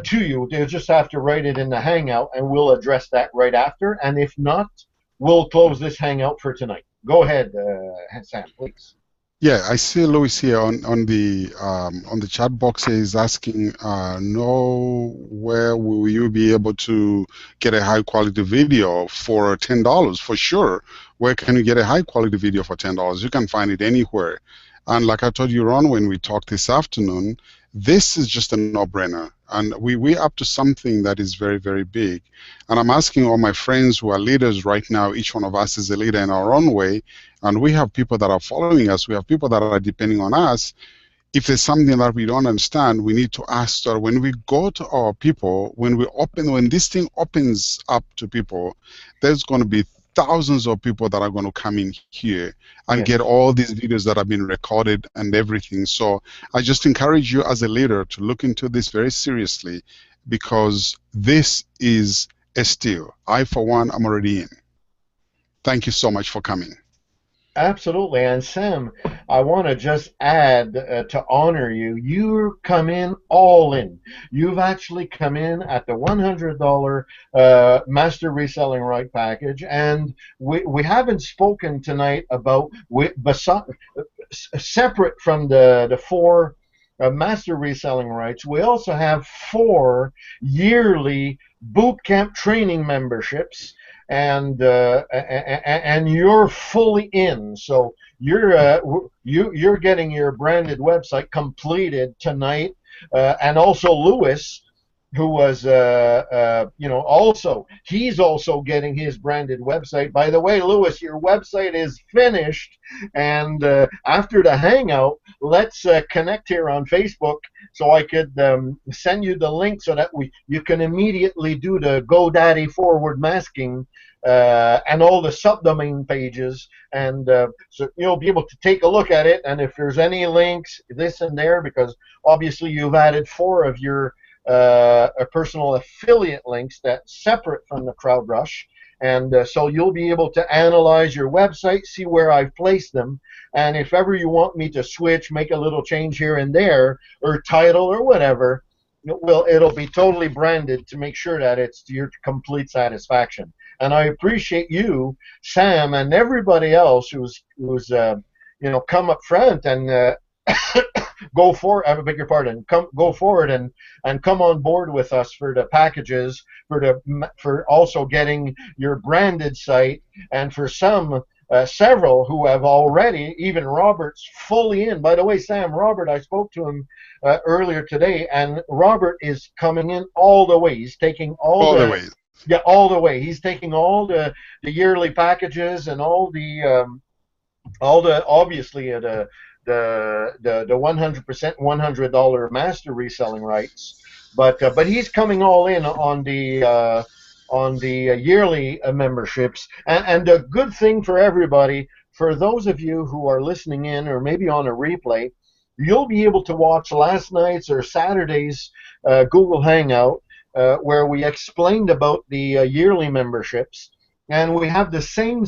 to you, they'll just have to write it in the hangout, and we'll address that right after. And if not, we'll close this hangout for tonight. Go ahead, Sam, please. Yeah, I see Louis here on the chat box. Is asking, know where will you be able to get a high quality video for $10? For sure. Where can you get a high quality video for $10? You can find it anywhere. And like I told you, Ron, when we talked this afternoon, this is just a no-brainer. And we're up to something that is very, very big. And I'm asking all my friends who are leaders right now, each one of us is a leader in our own way, and we have people that are following us, we have people that are depending on us. If there's something that we don't understand, we need to ask. So when we go to our people, when this thing opens up to people, there's going to be thousands of people that are going to come in here and Yes. get all these videos that have been recorded and everything. So I just encourage you as a leader to look into this very seriously, because this is a steal. I, for one, am already in. Thank you so much for coming. Absolutely. And Sam, I want to just add to honor you, you come in all in. You've actually come in at the $100 master reselling right package. And we haven't spoken tonight about, separate from the four master reselling rights, we also have 4 yearly boot camp training memberships, and you're fully in. So you're getting your branded website completed tonight, and also Lewis, who was also, he's also getting his branded website. By the way, Lewis, your website is finished, and after the hangout, let's connect here on Facebook so I could send you the link so that you can immediately do the GoDaddy forward masking and all the subdomain pages, and so you'll be able to take a look at it. And if there's any links, this and there, because obviously you've added 4 of your personal affiliate links that's separate from the CrowdRush, and so you'll be able to analyze your website, see where I've placed them, and if ever you want me to switch, make a little change here and there, or title or whatever, it'll be totally branded to make sure that it's to your complete satisfaction. And I appreciate you, Sam, and everybody else who's come up front and go for, I beg your pardon, go forward and come on board with us for the packages, for also getting your branded site, and for several who have already, even Robert's fully in. By the way, Sam, Robert, I spoke to him earlier today, and Robert is coming in all the way. He's taking all the way. Yeah, all the way. He's taking all the yearly packages and all the obviously the 100% $100 master reselling rights, but he's coming all in on the yearly memberships. And the good thing for everybody, for those of you who are listening in or maybe on a replay, you'll be able to watch last night's or Saturday's Google Hangout, where we explained about the yearly memberships, and we have the same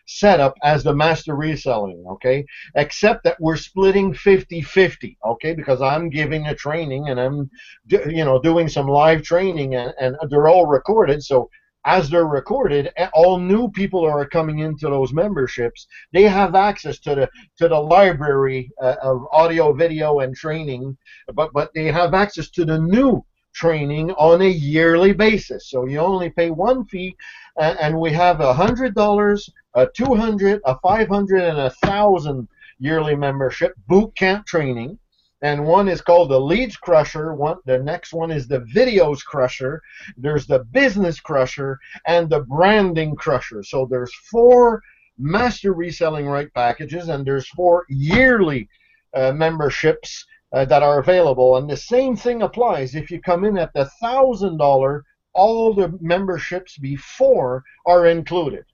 setup as the master reselling, okay, except that we're splitting 50-50, okay, because I'm giving a training and I'm doing some live training, and they're all recorded. So as they're recorded, all new people who are coming into those memberships, they have access to the library of audio, video, and training, but they have access to the new training on a yearly basis. So you only pay one fee, and we have $100, a $200, a $500, and a $1,000 yearly membership boot camp training. And one is called the Leads Crusher. The next one is the Videos Crusher. There's the Business Crusher and the Branding Crusher. So there's 4 master reselling right packages, and there's 4 yearly memberships that are available. And the same thing applies if you come in at the $1,000. All the memberships before are included.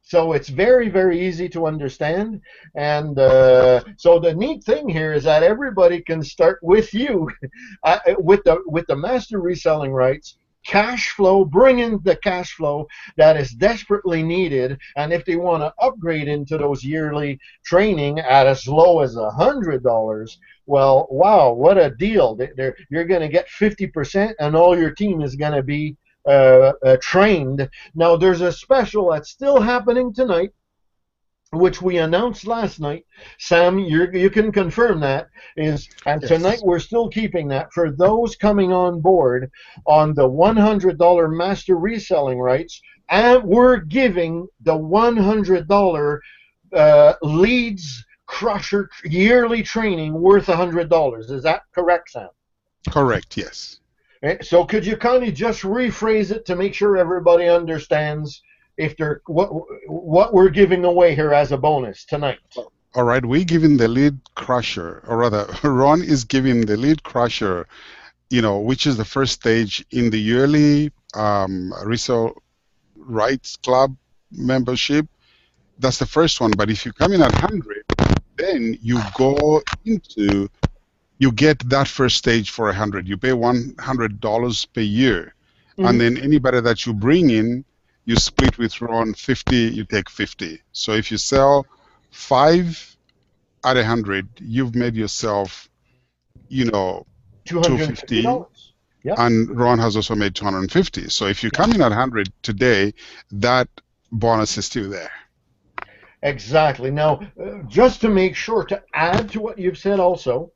So it's very, very easy to understand. And so the neat thing here is that everybody can start with you with the master reselling rights cash flow, bring in the cash flow that is desperately needed. And if they want to upgrade into those yearly training at as low as $100, well, wow, what a deal. You're going to get 50% and all your team is going to be trained. Now, there's a special that's still happening tonight, which we announced last night. Sam, you can confirm that is, and tonight Yes. we're still keeping that for those coming on board on the $100 master reselling rights, and we're giving the $100 leads crusher yearly training worth $100. Is that correct, Sam? Correct. Yes. So could you kind of just rephrase it to make sure everybody understands if they're what we're giving away here as a bonus tonight? All right. We're giving the lead crusher, or rather, Ron is giving the lead crusher, which is the first stage in the yearly resale rights club membership. That's the first one. But if you come in at 100, then you get that first stage for 100. You pay $100 per year, and then anybody that you bring in, you split with Ron 50. You take 50. So if you sell 5 at 100, you've made yourself, $250, $250. Yeah. and Ron has also made 250. So if you come in at 100 today, that bonus is still there. Exactly. Now, just to make sure to add to what you've said also,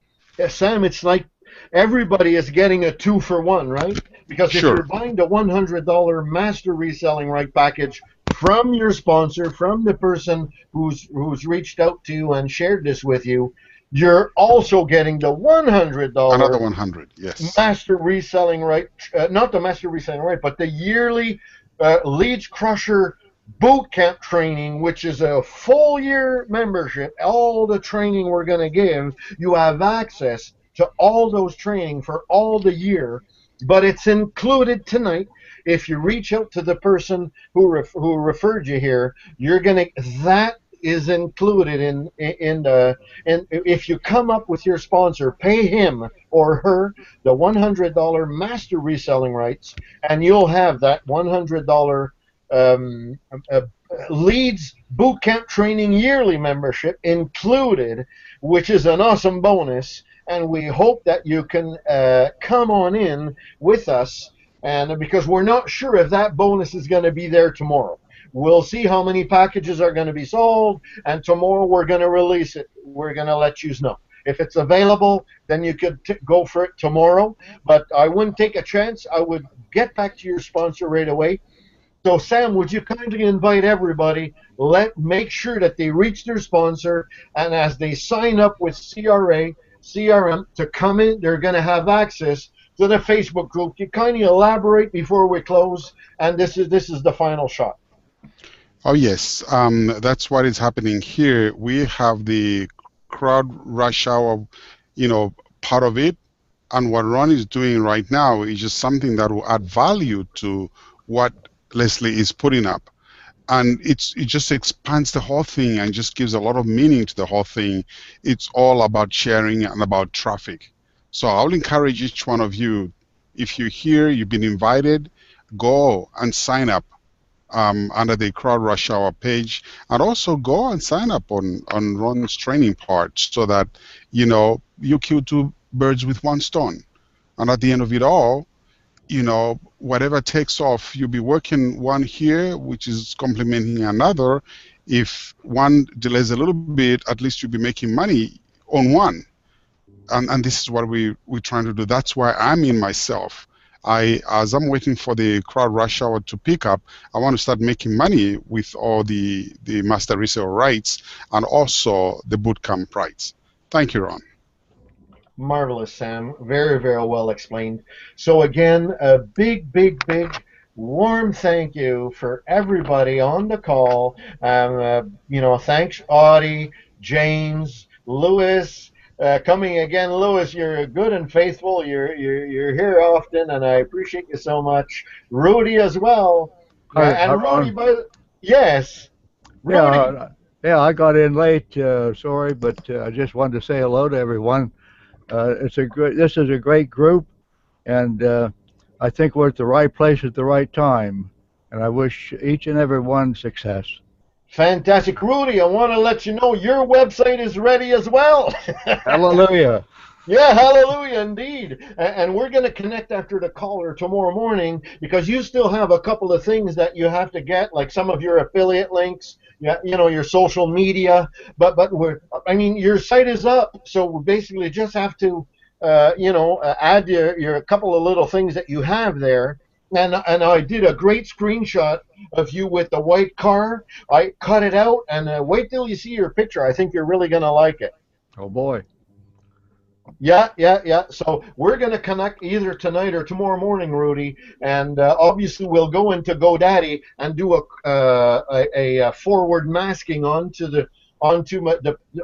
Sam, it's like everybody is getting a 2-for-1, right? Because if Sure. you're buying the $100 master reselling right package from your sponsor, from the person who's reached out to you and shared this with you, you're also getting the $100 Another 100, yes. master reselling right, not the master reselling right, but the yearly leads crusher boot camp training, which is a full year membership. All the training we're going to give, you have access to all those training for all the year, but it's included tonight. If you reach out to the person who referred you here, you're gonna that is included in if you come up with your sponsor, pay him or her the $100 master reselling rights, and you'll have that $100 leads bootcamp training yearly membership included, which is an awesome bonus. And we hope that you can come on in with us, and because we're not sure if that bonus is going to be there tomorrow. We'll see how many packages are going to be sold, and tomorrow we're going to release it. We're going to let you know. If it's available, then you could go for it tomorrow, but I wouldn't take a chance. I would get back to your sponsor right away. So, Sam, would you kindly invite everybody, make sure that they reach their sponsor, and as they sign up with CRM to come in, they're going to have access to the Facebook group. You kind of elaborate before we close, and this is the final shot. Oh, yes. That's what is happening here. We have the crowd rush hour, part of it. And what Ron is doing right now is just something that will add value to what Leslie is putting up. And it just expands the whole thing and just gives a lot of meaning to the whole thing. It's all about sharing and about traffic. So I'll encourage each one of you, if you're here, you've been invited, go and sign up under the Crowd Rush Hour page, and also go and sign up on Ron's training part so that, you kill two birds with one stone. And at the end of it all, whatever takes off, you'll be working one here, which is complementing another. If one delays a little bit, at least you'll be making money on one. And this is what we're trying to do. That's why I'm in myself. As I'm waiting for the crowd rush hour to pick up, I want to start making money with all the master resale rights and also the bootcamp rights. Thank you, Ron. Marvelous, Sam. Very, very well explained. So again, a big, big, big warm thank you for everybody on the call. Thanks Audie, James, Lewis. Coming again, Lewis. You're good and faithful. You're here often, and I appreciate you so much. Rudy as well. Hi, And Ron. Rudy, yes, Rudy. Yeah, I got in late. Sorry, but I just wanted to say hello to everyone. This is a great group, and I think we're at the right place at the right time, and I wish each and every one success. Fantastic. Rudy, I want to let you know your website is ready as well. Hallelujah. Yeah, hallelujah, indeed. And we're going to connect after the caller tomorrow morning because you still have a couple of things that you have to get, like some of your affiliate links, your social media. But I mean, your site is up, so we basically just have to, add your couple of little things that you have there. And I did a great screenshot of you with the white car. I cut it out, and wait till you see your picture. I think you're really going to like it. Oh boy. Yeah. So we're going to connect either tonight or tomorrow morning, Rudy, and obviously we'll go into GoDaddy and do a forward masking onto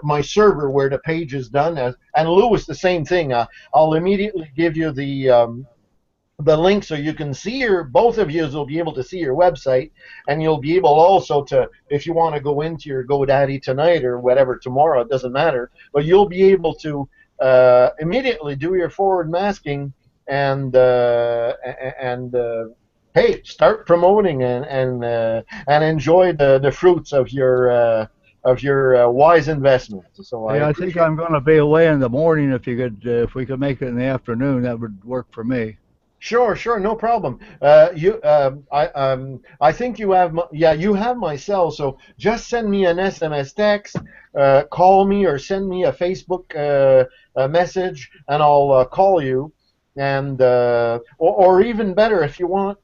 my server where the page is done. And Lewis, the same thing. I'll immediately give you the link so you can see both of you will be able to see your website, and you'll be able also to, if you want to go into your GoDaddy tonight or whatever tomorrow, it doesn't matter, but you'll be able to immediately do your forward masking and hey, start promoting and enjoy the fruits of your wise investments. So Hey, I think I'm going to be away in the morning. If we could make it in the afternoon, that would work for me. Sure, no problem. I think you have you have my cell. So just send me an SMS text, call me, or send me a Facebook a message, and I'll call you. And or even better, if you want,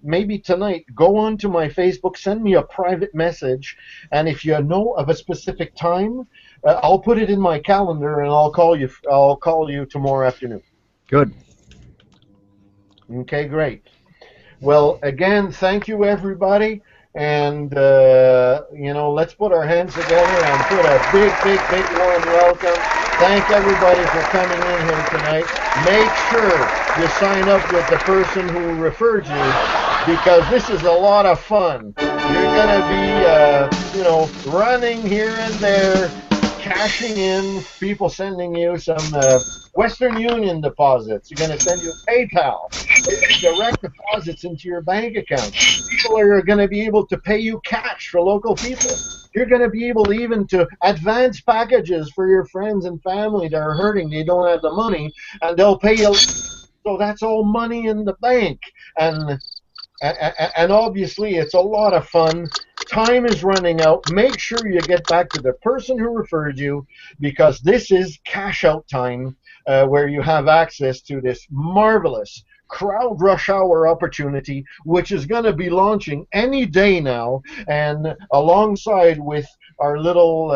maybe tonight, go on to my Facebook, send me a private message, and if you know of a specific time, I'll put it in my calendar, and I'll call you. I'll call you tomorrow afternoon. Good. Okay, great. Well, again, thank you, everybody. And, let's put our hands together and put a big warm welcome. Thank everybody for coming in here tonight. Make sure you sign up with the person who referred you because this is a lot of fun. You're going to be, running here and there, cashing in, people sending you some Western Union deposits. You're going to send you PayPal, direct deposits into your bank account. People are going to be able to pay you cash for local people. You're going to be able even to advance packages for your friends and family that are hurting. They don't have the money, and they'll pay you. So that's all money in the bank. And obviously, it's a lot of fun. Time is running out. Make sure you get back to the person who referred you because this is cash out time where you have access to this marvelous crowd rush hour opportunity, which is going to be launching any day now, and alongside with our little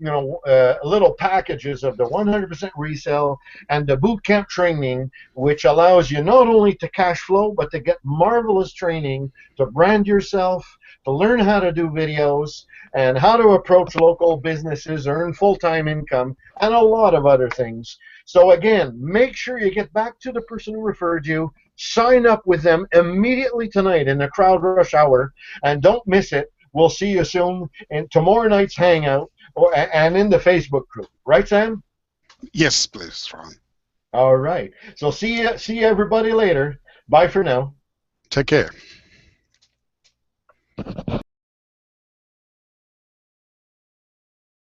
little packages of the 100% resale and the bootcamp training, which allows you not only to cash flow, but to get marvelous training to brand yourself, to learn how to do videos, and how to approach local businesses, earn full-time income, and a lot of other things. So again, make sure you get back to the person who referred you, sign up with them immediately tonight in the crowd rush hour, and don't miss it. We'll see you soon in tomorrow night's Hangout and in the Facebook group. Right, Sam? Yes, please, Ron. All right. So see everybody later. Bye for now. Take care.